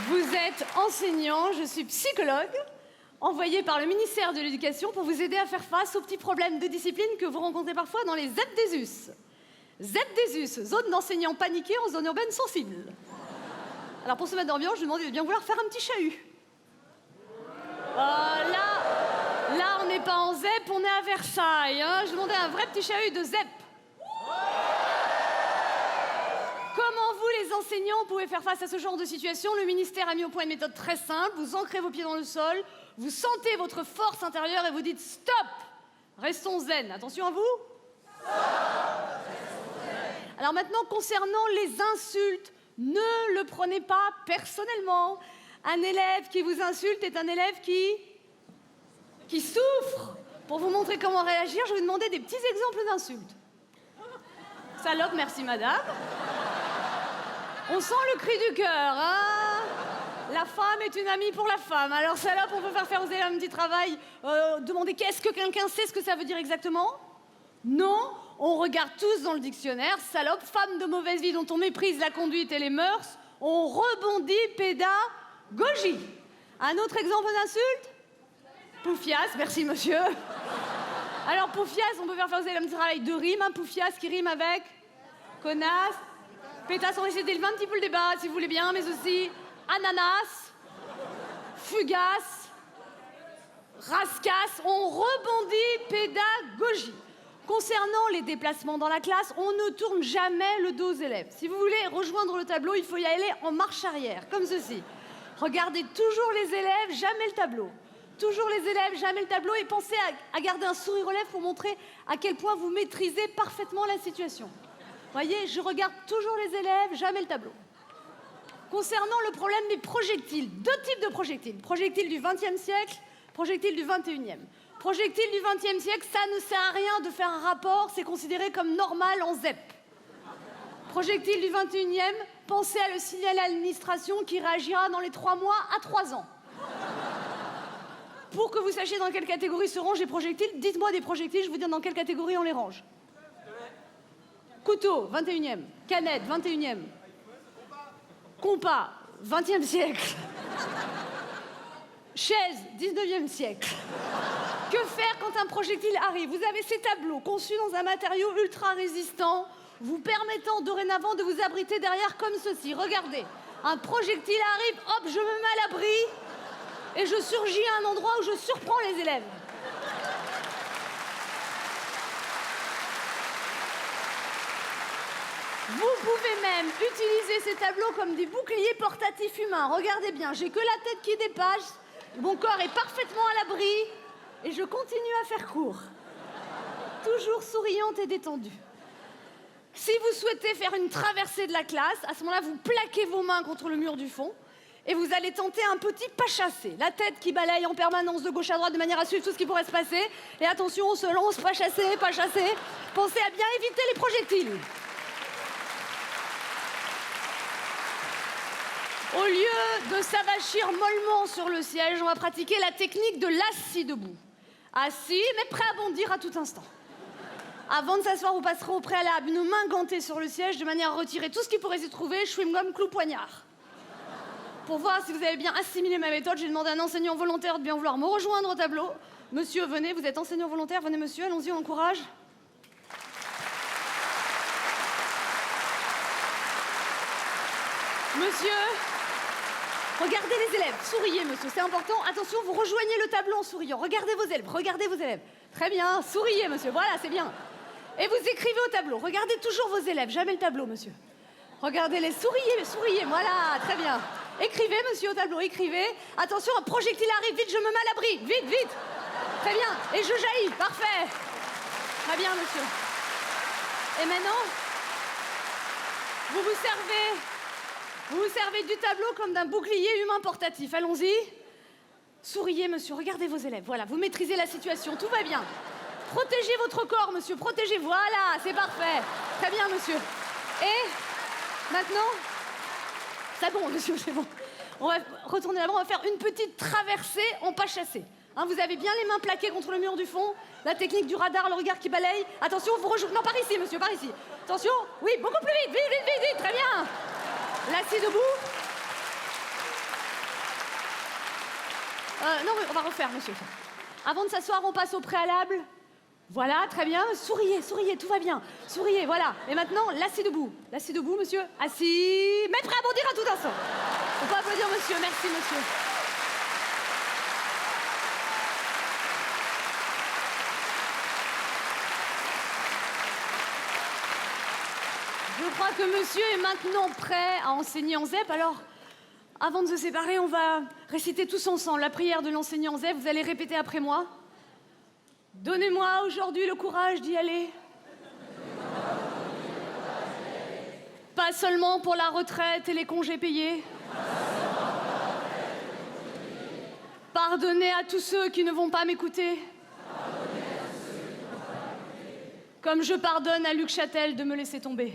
Vous êtes enseignant, je suis psychologue, envoyée par le ministère de l'Éducation pour vous aider à faire face aux petits problèmes de discipline que vous rencontrez parfois dans les ZDUS. ZDUS, zone d'enseignants paniqués en zone urbaine sensible. Alors pour se mettre d'ambiance, je vous demande de bien vouloir faire un petit chahut. Là, on n'est pas en ZEP, on est à Versailles. Hein. Je vous demandais un vrai petit chahut de ZEP. Comment vous, les enseignants, pouvez faire face à ce genre de situation? Le ministère a mis au point une méthode très simple. Vous ancrez vos pieds dans le sol, vous sentez votre force intérieure et vous dites « Stop !» Restons zen. Attention à vous. Stop. Alors maintenant, concernant les insultes, ne le prenez pas personnellement. Un élève qui vous insulte est un élève qui souffre. Pour vous montrer comment réagir, je vais vous demander des petits exemples d'insultes. Salope, merci madame. On sent le cri du cœur, hein? La femme est une amie pour la femme. Alors salope, on peut faire aux élèves un petit travail. Demander qu'est-ce que quelqu'un sait ce que ça veut dire exactement? Non, on regarde tous dans le dictionnaire. Salope, femme de mauvaise vie dont on méprise la conduite et les mœurs. On rebondit, pédagogie. Un autre exemple d'insulte? Poufias, merci monsieur. Alors poufias, on peut faire aux élèves un petit travail de rime. Hein, poufias qui rime avec connasse. Pétasse, on va essayer d'élever un petit peu le débat, si vous voulez bien, mais aussi ananas, fugace, rascasse. On rebondit, pédagogie. Concernant les déplacements dans la classe, on ne tourne jamais le dos aux élèves. Si vous voulez rejoindre le tableau, il faut y aller en marche arrière, comme ceci. Regardez toujours les élèves, jamais le tableau. Toujours les élèves, jamais le tableau, et pensez à garder un sourire aux lèvres pour montrer à quel point vous maîtrisez parfaitement la situation. Voyez, je regarde toujours les élèves, jamais le tableau. Concernant le problème des projectiles, deux types de projectiles. Projectiles du XXe siècle, projectiles du XXIe. Projectiles du XXe siècle, ça ne sert à rien de faire un rapport, c'est considéré comme normal en ZEP. Projectiles du XXIe, pensez à le signaler à l'administration qui réagira dans les 3 mois à 3 ans. Pour que vous sachiez dans quelle catégorie se rangent les projectiles, dites-moi des projectiles, je vous dis dans quelle catégorie on les range. Couteau, 21e. Canette, 21e. Compas, 20e siècle. Chaise, 19e siècle. Que faire quand un projectile arrive? Vous avez ces tableaux conçus dans un matériau ultra résistant, vous permettant dorénavant de vous abriter derrière comme ceci. Regardez, un projectile arrive, hop, je me mets à l'abri et je surgis à un endroit où je surprends les élèves. Vous pouvez même utiliser ces tableaux comme des boucliers portatifs humains. Regardez bien, j'ai que la tête qui dépasse, mon corps est parfaitement à l'abri et je continue à faire court. Toujours souriante et détendue. Si vous souhaitez faire une traversée de la classe, à ce moment-là, vous plaquez vos mains contre le mur du fond et vous allez tenter un petit pas chassé. La tête qui balaye en permanence de gauche à droite de manière à suivre tout ce qui pourrait se passer. Et attention, on se lance, pas chassé, pas chassé. Pensez à bien éviter les projectiles. Au lieu de s'avachir mollement sur le siège, on va pratiquer la technique de l'assis debout. Assis, mais prêt à bondir à tout instant. Avant de s'asseoir, vous passerez au préalable une main gantée sur le siège de manière à retirer tout ce qui pourrait s'y trouver, chewing-gum, clou, poignard. Pour voir si vous avez bien assimilé ma méthode, j'ai demandé à un enseignant volontaire de bien vouloir me rejoindre au tableau. Monsieur, venez, vous êtes enseignant volontaire, venez monsieur, allons-y, on encourage. Monsieur, regardez les élèves, souriez monsieur, c'est important. Attention, vous rejoignez le tableau en souriant. Regardez vos élèves, regardez vos élèves. Très bien, souriez monsieur, voilà, c'est bien. Et vous écrivez au tableau, regardez toujours vos élèves, jamais le tableau monsieur. Regardez-les, souriez, souriez, voilà, très bien. Écrivez monsieur au tableau, écrivez. Attention, un projectile arrive, vite, je me mets à l'abri, vite, vite. Très bien, et je jaillis, parfait. Très bien monsieur. Et maintenant, vous vous servez du tableau comme d'un bouclier humain portatif. Allons-y. Souriez, monsieur. Regardez vos élèves. Voilà, vous maîtrisez la situation. Tout va bien. Protégez votre corps, monsieur. Protégez. Voilà, c'est parfait. Très bien, monsieur. Et maintenant, c'est bon, monsieur, c'est bon. On va retourner là-bas. On va faire une petite traversée en pas chassé. Hein, vous avez bien les mains plaquées contre le mur du fond. La technique du radar, le regard qui balaye. Attention, vous rejoignez. Non, par ici, monsieur, par ici. Attention. Oui, beaucoup plus vite. Vite, vite, vite, vite. Très bien. L'assis debout. Non, mais on va refaire, monsieur. Avant de s'asseoir, on passe au préalable. Voilà, très bien. Souriez, souriez, tout va bien. Souriez, voilà. Et maintenant, l'assis debout. L'assis debout, monsieur. Assis. Mais prêt à bondir à tout instant. On peut applaudir monsieur. Merci, monsieur. Je crois que monsieur est maintenant prêt à enseigner en ZEP. Alors, avant de se séparer, on va réciter tous ensemble la prière de l'enseignant en ZEP. Vous allez répéter après moi. Donnez-moi aujourd'hui le courage d'y aller. Pas seulement pour la retraite et les congés payés. Pardonnez à tous ceux qui ne vont pas m'écouter. Comme je pardonne à Luc Châtel de me laisser tomber.